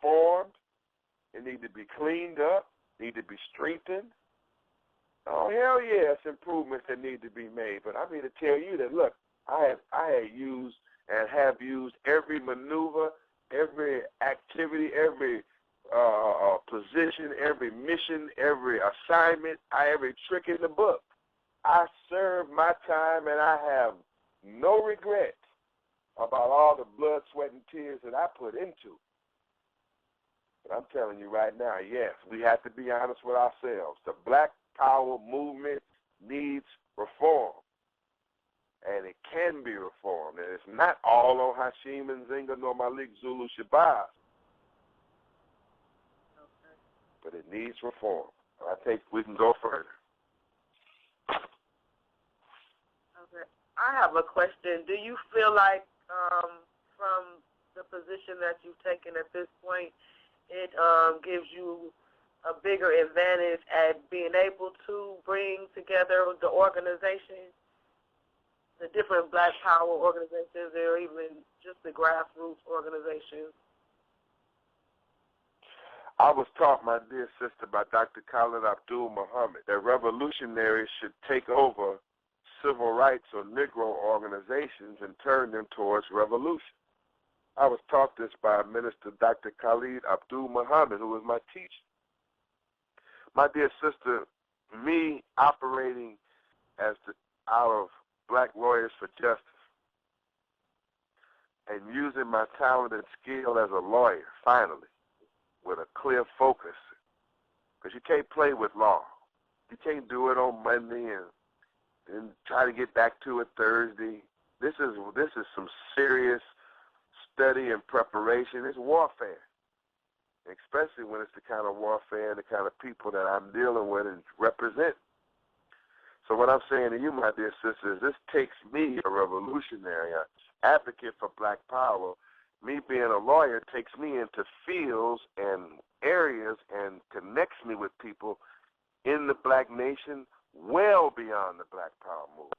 reformed. It needs to be cleaned up, need to be strengthened. Oh, hell yeah, it's improvements that need to be made. But I'm here to tell you that, look, I have used and have used every maneuver, every activity, every position, every mission, every assignment, every trick in the book. I served my time, and I have no regrets about all the blood, sweat, and tears that I put into. But I'm telling you right now, yes, we have to be honest with ourselves. The Black Power movement needs reform, and it can be reformed. And it's not all on Hashim Nzinga nor Malik, Zulu, Shabazz. Okay. But it needs reform. I think we can go further. Okay. I have a question. Do you feel like from the position that you've taken at this point, it gives you a bigger advantage at being able to bring together the organizations, the different Black Power organizations, or even just the grassroots organizations? I was taught, my dear sister, by Dr. Khalid Abdul Muhammad, that revolutionaries should take over civil rights or Negro organizations and turn them towards revolution. I was taught this by Minister Dr. Khalid Abdul Muhammad, who was my teacher. My dear sister, me operating as out of Black Lawyers for Justice and using my talent and skill as a lawyer, finally, with a clear focus, because you can't play with law. You can't do it on Monday and try to get back to it Thursday. This is some serious study and preparation. It's warfare, especially when it's the kind of warfare and the kind of people that I'm dealing with and represent. So what I'm saying to you, my dear sisters, this takes me, a revolutionary, an advocate for Black Power. Me being a lawyer takes me into fields and areas and connects me with people in the Black nation well beyond the Black Power movement.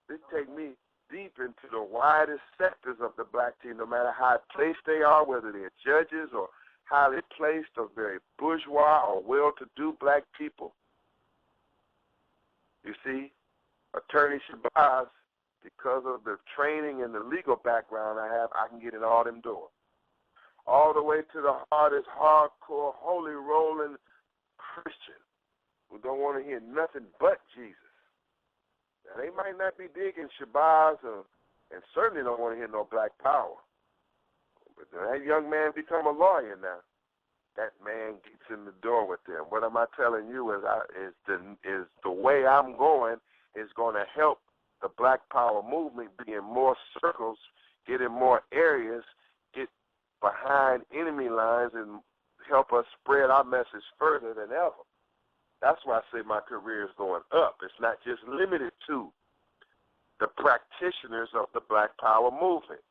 This takes me deep into the widest sectors of the Black team, no matter how placed they are, whether they're judges or how they're placed, or very bourgeois or well-to-do Black people. You see, Attorney Shabazz, because of the training and the legal background I have, I can get in all them doors. All the way to the hardest, hardcore, holy rolling Christian who don't want to hear nothing but Jesus. Now, they might not be digging Shabazz and certainly don't want to hear no Black Power. But that young man become a lawyer now. That man gets in the door with them. What am I telling you is the way I'm going is going to help the Black Power movement be in more circles, get in more areas, get behind enemy lines, and help us spread our message further than ever. That's why I say my career is going up. It's not just limited to the practitioners of the Black Power movement.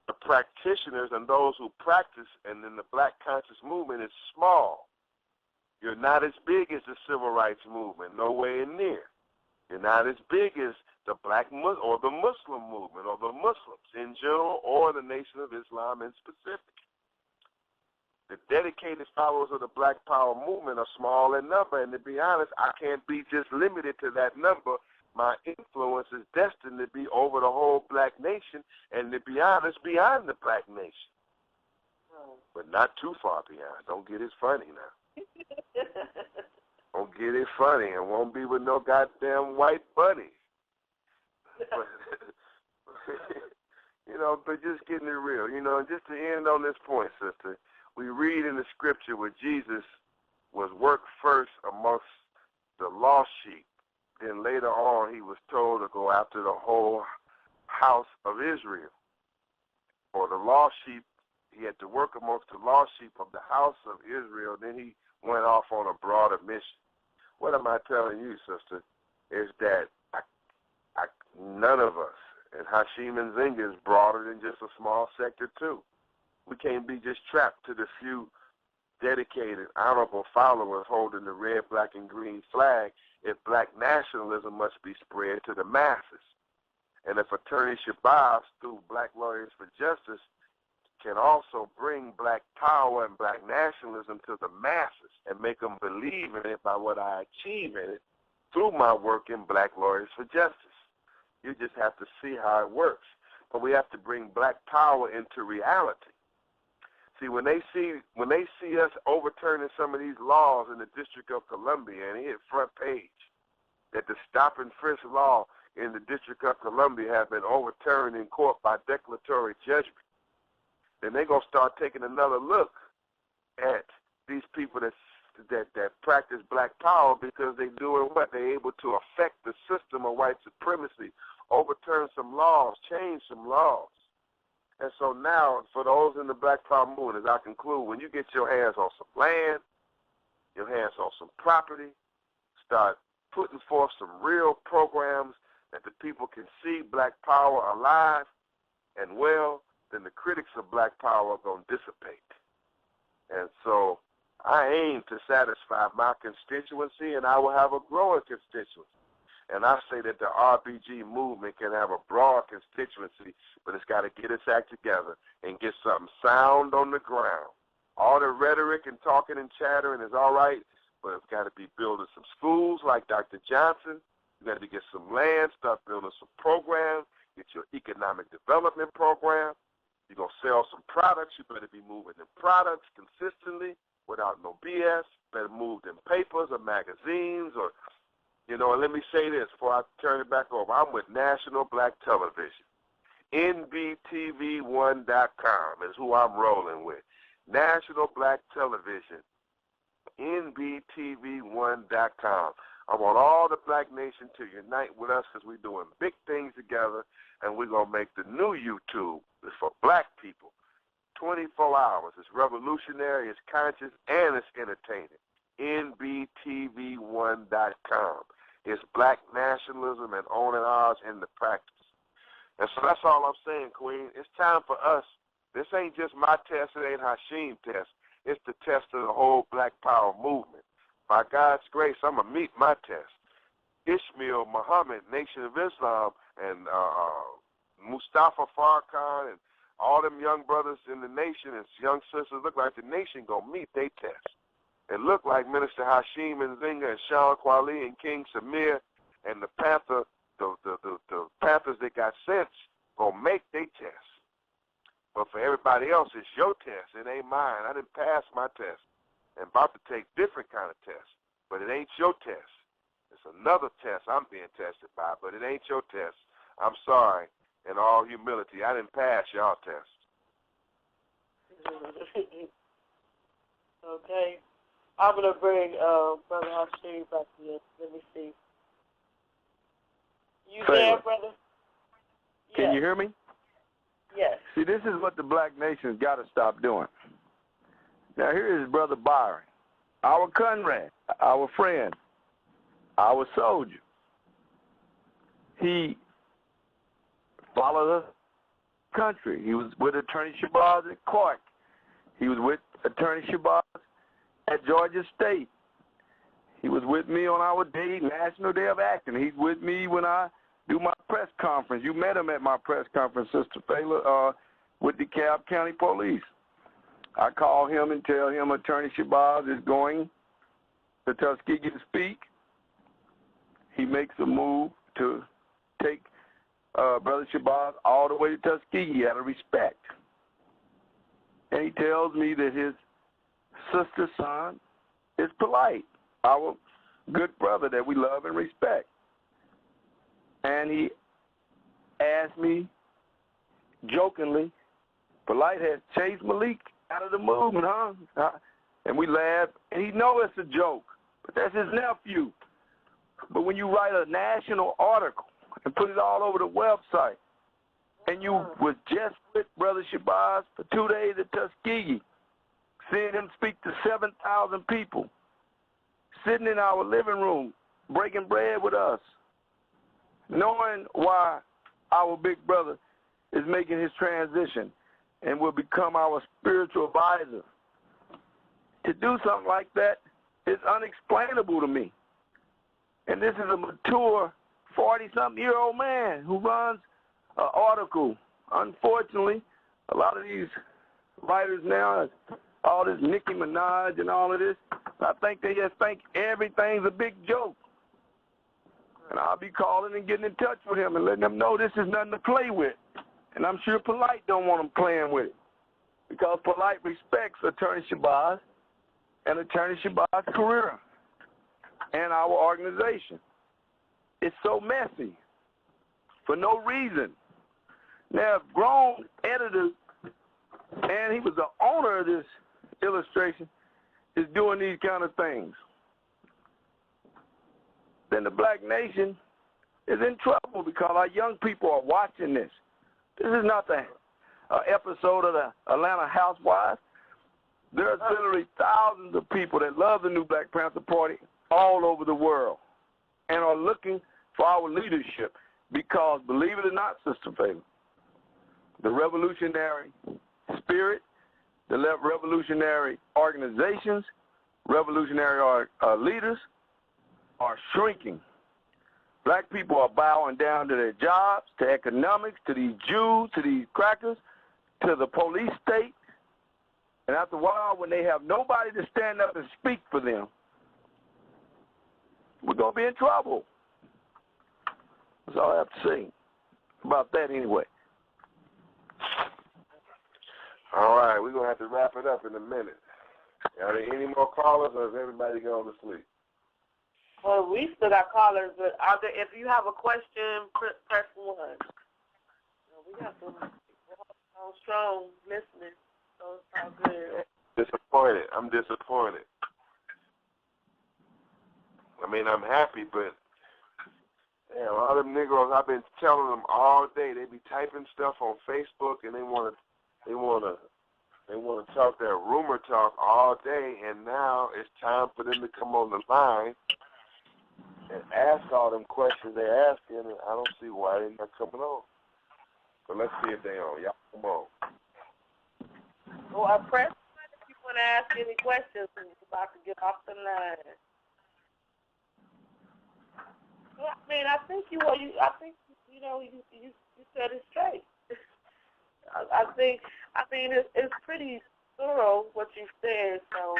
The practitioners and those who practice and in the Black conscious movement is small. You're not as big as the civil rights movement, nowhere near. You're not as big as the Black or the Muslim movement or the Muslims in general or the Nation of Islam in specific. The dedicated followers of the Black Power movement are small in number, and to be honest, I can't be just limited to that number. My influence is destined to be over the whole Black nation, and to be honest, beyond the Black nation. But not too far beyond. Don't get it funny now. Don't get it funny, and won't be with no goddamn white buddies. But just getting it real. And just to end on this point, sister, we read in the scripture where Jesus was worked first amongst the lost sheep. Then later on, he was told to go after the whole house of Israel. For the lost sheep, he had to work amongst the lost sheep of the house of Israel. Then he went off on a broader mission. What am I telling you, sister, is that none of us, and Hashim Nzinga is broader than just a small sector too. We can't be just trapped to the few dedicated, honorable followers holding the red, black, and green flag if Black nationalism must be spread to the masses. And if Attorney Shabazz, through Black Lawyers for Justice, can also bring black power and black nationalism to the masses and make them believe in it by what I achieve in it through my work in Black Lawyers for Justice. You just have to see how it works. But we have to bring black power into reality. See, when they see us overturning some of these laws in the District of Columbia, and it hit front page that the stop and frisk law in the District of Columbia have been overturned in court by declaratory judgment, then they're going to start taking another look at these people that practice black power, because they're doing what? They're able to affect the system of white supremacy, overturn some laws, change some laws. And so now, for those in the Black Power movement, as I conclude, when you get your hands on some land, your hands on some property, start putting forth some real programs that the people can see black power alive and well, then the critics of black power are going to dissipate. And so I aim to satisfy my constituency, and I will have a growing constituency. And I say that the RBG movement can have a broad constituency, but it's got to get its act together and get something sound on the ground. All the rhetoric and talking and chattering is all right, but it's got to be building some schools like Dr. Johnson. You got to get some land, start building some programs, get your economic development program. You're going to sell some products. You better be moving them products consistently without no BS. Better move them papers or magazines or, and let me say this before I turn it back over. I'm with National Black Television. NBTV1.com is who I'm rolling with. National Black Television. NBTV1.com. I want all the black nation to unite with us because we're doing big things together, and we're going to make the new YouTube for black people 24 hours. It's revolutionary, it's conscious, and it's entertaining. NBTV1.com. It's black nationalism and owning ours in the practice. And so that's all I'm saying, Queen. It's time for us. This ain't just my test. It ain't Hashim's test. It's the test of the whole black power movement. By God's grace, I'm going to meet my test. Ishmael, Muhammad, Nation of Islam, and Mustafa Farrakhan, and all them young brothers in the nation and young sisters look like the nation going to meet their test. It look like Minister Hashim and Zinga and Sean Kwali and King Samir and the Panthers that got sense going to make their test. But for everybody else, it's your test. It ain't mine. I didn't pass my test. I'm about to take different kind of tests, but it ain't your test. It's another test I'm being tested by, but it ain't your test. I'm sorry. In all humility, I didn't pass y'all test. Okay. I'm going to bring Brother Hashim back to you. Let me see. You there, brother? Can you hear me? Yes. See, this is what the black nation's got to stop doing. Now, here is Brother Byron, our comrade, our friend, our soldier. He followed the country. He was with Attorney Shabazz at court. He was with Attorney Shabazz at Georgia State. He was with me on our day, National Day of Acting. He's with me when I do my press conference. You met him at my press conference, Sister Fayla, with the DeKalb County Police. I call him and tell him Attorney Shabazz is going to Tuskegee to speak. He makes a move to take Brother Shabazz all the way to Tuskegee out of respect. And he tells me that his sister's son is Polite, our good brother that we love and respect. And he asked me jokingly, Polite has chased Malik out of the movement, huh? And we laughed. And he knows it's a joke, but that's his nephew. But when you write a national article and put it all over the website, and you was just with Brother Shabazz for 2 days at Tuskegee, seeing him speak to 7,000 people, sitting in our living room, breaking bread with us, knowing why our big brother is making his transition and will become our spiritual advisor. To do something like that is unexplainable to me. And this is a mature 40-something-year-old man who runs an article. Unfortunately, a lot of these writers now, all this Nicki Minaj and all of this. I think they just think everything's a big joke. And I'll be calling and getting in touch with him and letting them know this is nothing to play with. And I'm sure Polite don't want them playing with it. Because Polite respects Attorney Shabazz and Attorney Shabazz's career and our organization. It's so messy for no reason. Now, if grown editors, and he was the owner of this illustration, is doing these kind of things, then the black nation is in trouble because our young people are watching this. This is not the episode of the Atlanta Housewives. There's literally thousands of people that love the new Black Panther Party all over the world and are looking for our leadership because, believe it or not, Sister Faith, the revolutionary spirit, the revolutionary organizations, revolutionary leaders are shrinking. Black people are bowing down to their jobs, to economics, to these Jews, to these crackers, to the police state. And after a while, when they have nobody to stand up and speak for them, we're going to be in trouble. That's all I have to say about that anyway. All right, we're going to have to wrap it up in a minute. Are there any more callers, or is everybody going to sleep? Well, we still got callers, but if you have a question, press 1. We got some strong listening, so it's all good. Disappointed. I'm disappointed. I mean, I'm happy, but damn, all them Negroes, I've been telling them all day, they be typing stuff on Facebook, and they want to talk that rumor talk all day, and now it's time for them to come on the line and ask all them questions they're asking, and I don't see why they're not coming on. So let's see if they're on. Y'all come on. Well, I press if you want to ask any questions, and you're about to get off the line. Well, I mean, I think you said it straight. I mean, it's pretty thorough what you said, so.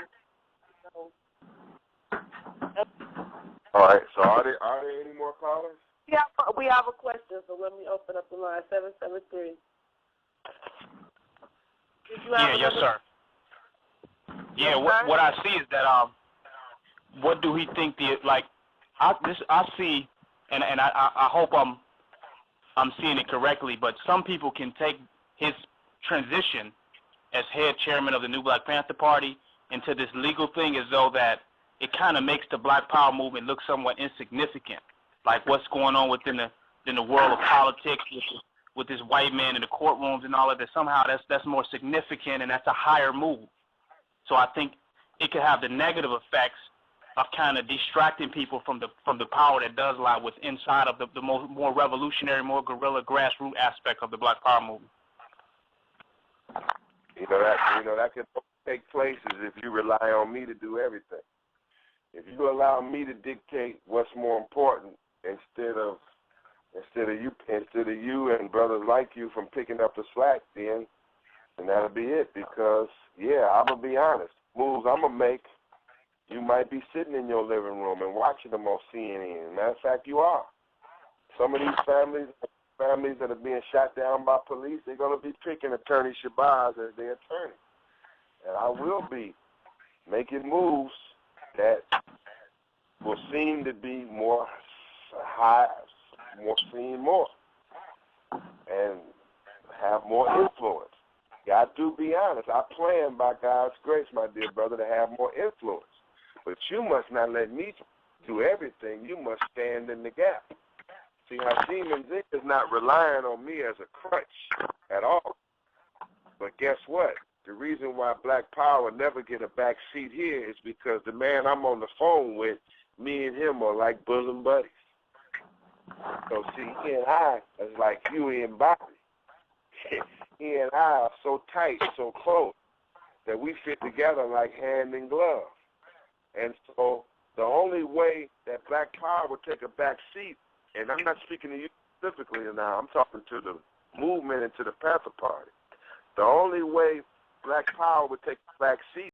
All right, so are there any more callers? Yeah, we have a question, so let me open up the line, 773. Yes, sir. Yeah, what I see is that what do he think I see, and I hope I'm seeing it correctly, but some people can take his transition as head chairman of the New Black Panther Party into this legal thing as though that it kind of makes the Black Power movement look somewhat insignificant, like what's going on within the world of politics with this white man in the courtrooms and all of that. Somehow that's more significant and that's a higher move. So I think it could have the negative effects of kind of distracting people from the power that does lie with inside of the more revolutionary, more guerrilla grassroots aspect of the Black Power movement. That can take places if you rely on me to do everything. If you allow me to dictate what's more important instead of you and brothers like you from picking up the slack, then that'll be it. Because I'm gonna be honest, moves I'm gonna make, you might be sitting in your living room and watching them on CNN. Matter of fact, you are. Some of these families that are being shot down by police, they're gonna be picking Attorney Shabazz as their attorney, and I will be making moves that will seem to be more and have more influence. Got to be honest. I plan by God's grace, my dear brother, to have more influence. But you must not let me do everything. You must stand in the gap. See, Hashem is not relying on me as a crutch at all. But guess what? The reason why Black Power never get a back seat here is because the man I'm on the phone with, me and him are like bosom buddies. So see, he and I is like you and Bobby. He and I are so tight, so close, that we fit together like hand in glove. And so the only way that Black Power would take a back seat, and I'm not speaking to you specifically now, I'm talking to the movement and to the Panther Party. The only way Black power would take the back seat